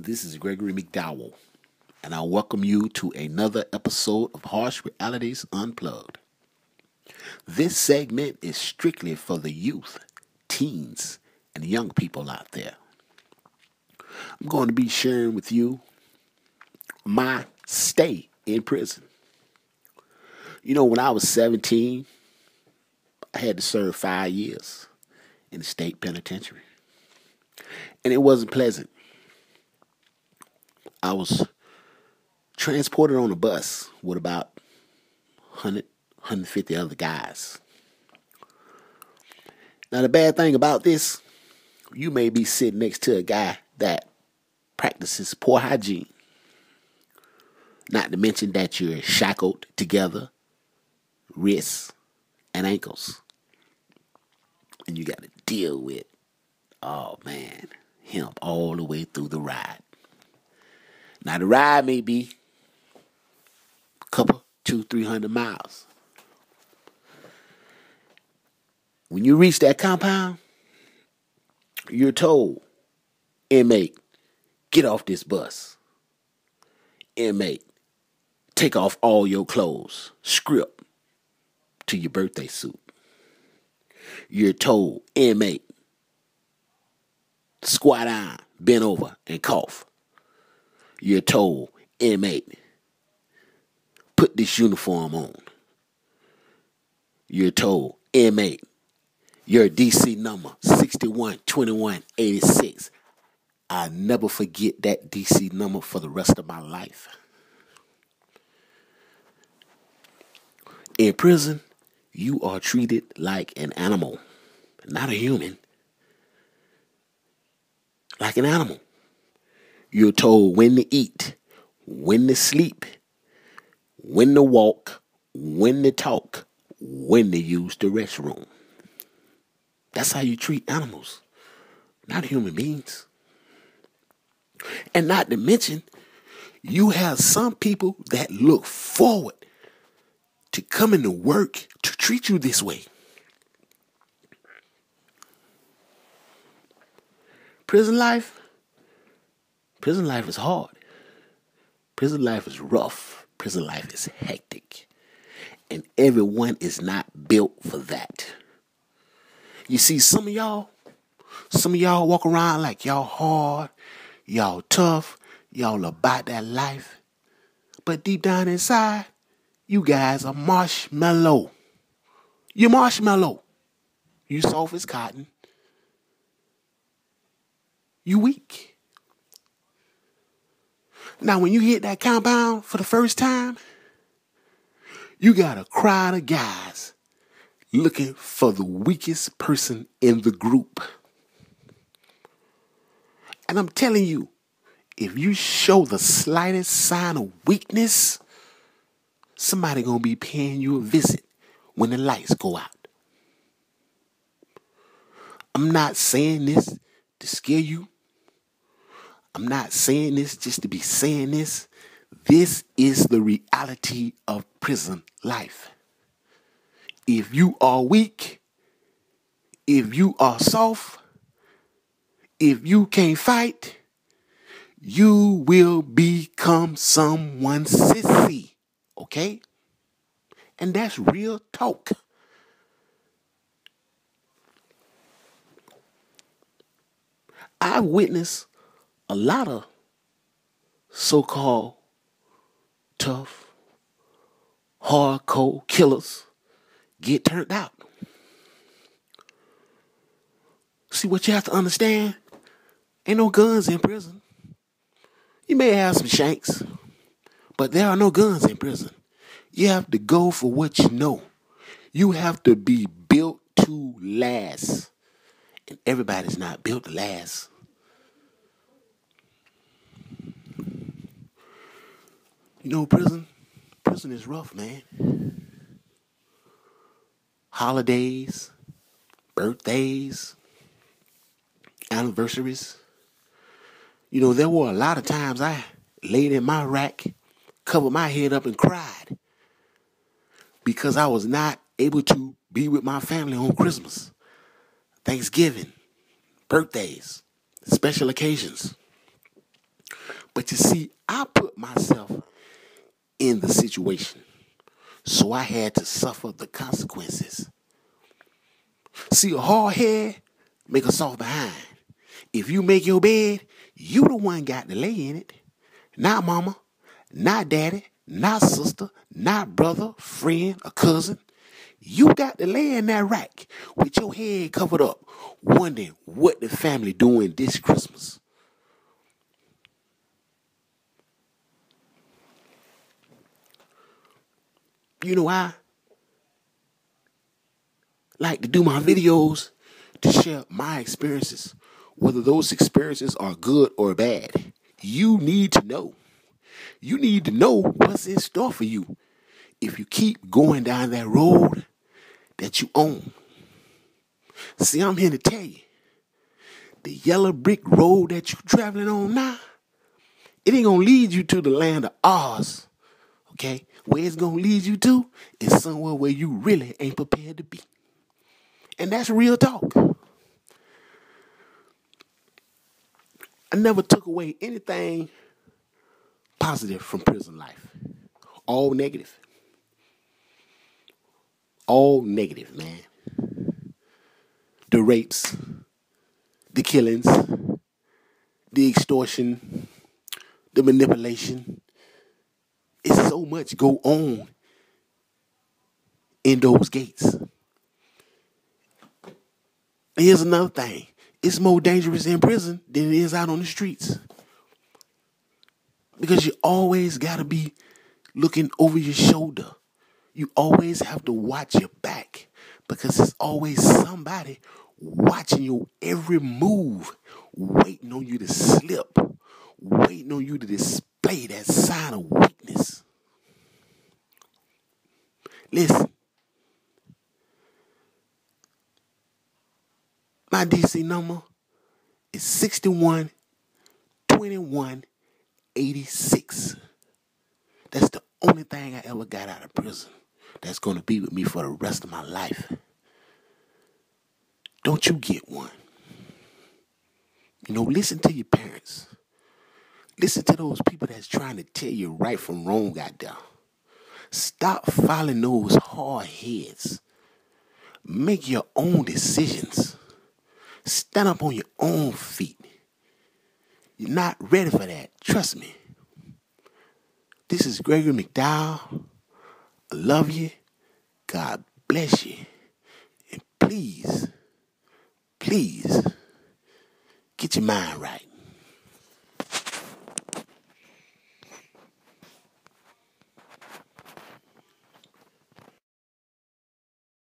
This is Gregory McDowell, and I welcome you to another episode of Harsh Realities Unplugged. This segment is strictly for the youth, teens, and young people out there. I'm going to be sharing with you my stay in prison. When I was 17, I had to serve 5 years in the state penitentiary. And it wasn't pleasant. I was transported on a bus with about 150 other guys. Now, the bad thing about this, you may be sitting next to a guy that practices poor hygiene. Not to mention that you're shackled together, wrists and ankles. And you got to deal with, him all the way through the ride. Now, the ride may be a couple, 200-300 miles. When you reach that compound, you're told, inmate, get off this bus. Inmate, take off all your clothes, strip to your birthday suit. You're told, inmate, squat down, bend over, and cough. You're told, inmate, put this uniform on. You're told, inmate, your DC number 612186. I'll never forget that DC number for the rest of my life. In prison, you are treated like an animal, not a human. Like an animal. You're told when to eat, when to sleep, when to walk, when to talk, when to use the restroom. That's how you treat animals, not human beings. And not to mention, you have some people that look forward to coming to work to treat you this way. Prison life is hard. Prison life is rough. Prison life is hectic. And everyone is not built for that. You see, some of y'all walk around like y'all hard, y'all tough, y'all about that life. But deep down inside, you guys are marshmallow. You're marshmallow. You soft as cotton. You weak. Now, when you hit that compound for the first time, you got a crowd of guys looking for the weakest person in the group. And I'm telling you, if you show the slightest sign of weakness, somebody gonna be paying you a visit when the lights go out. I'm not saying this to scare you. I'm not saying this just to be saying this. This is the reality of prison life. If you are weak, if you are soft, if you can't fight, you will become someone's sissy. Okay? And that's real talk. I've witnessed a lot of so-called tough, hardcore killers get turned out. See, what you have to understand, ain't no guns in prison. You may have some shanks, but there are no guns in prison. You have to go for what you know. You have to be built to last. And everybody's not built to last. Prison is rough, man. Holidays, birthdays, anniversaries. There were a lot of times I laid in my rack, covered my head up and cried because I was not able to be with my family on Christmas, Thanksgiving, birthdays, special occasions. But you see, I put myself in the situation, so I had to suffer the consequences. See, a hard head make a soft behind. If you make your bed, you the one got to lay in it. Not mama, not daddy, not sister, not brother, friend, or cousin. You got to lay in that rack with your head covered up, wondering what the family doing this Christmas. You know, I like to do my videos to share my experiences, whether those experiences are good or bad. You need to know. You need to know what's in store for you if you keep going down that road that you own. See, I'm here to tell you, the yellow brick road that you're traveling on now, it ain't gonna lead you to the land of Oz, okay? Where it's gonna lead you to is somewhere where you really ain't prepared to be. And that's real talk. I never took away anything positive from prison life. All negative. All negative, man. The rapes, the killings, the extortion, the manipulation. It's so much go on in those gates. Here's another thing. It's more dangerous in prison than it is out on the streets. Because you always got to be looking over your shoulder. You always have to watch your back. Because there's always somebody watching your every move, waiting on you to slip, waiting on you to display that sign of weakness. Listen, my DC number is 612186. That's the only thing I ever got out of prison that's going to be with me for the rest of my life. Don't you get one. You know, listen to your parents. Listen to those people that's trying to tell you right from wrong out there. Stop following those hard heads. Make your own decisions. Stand up on your own feet. You're not ready for that. Trust me. This is Gregory McDowell. I love you. God bless you. And please, get your mind right.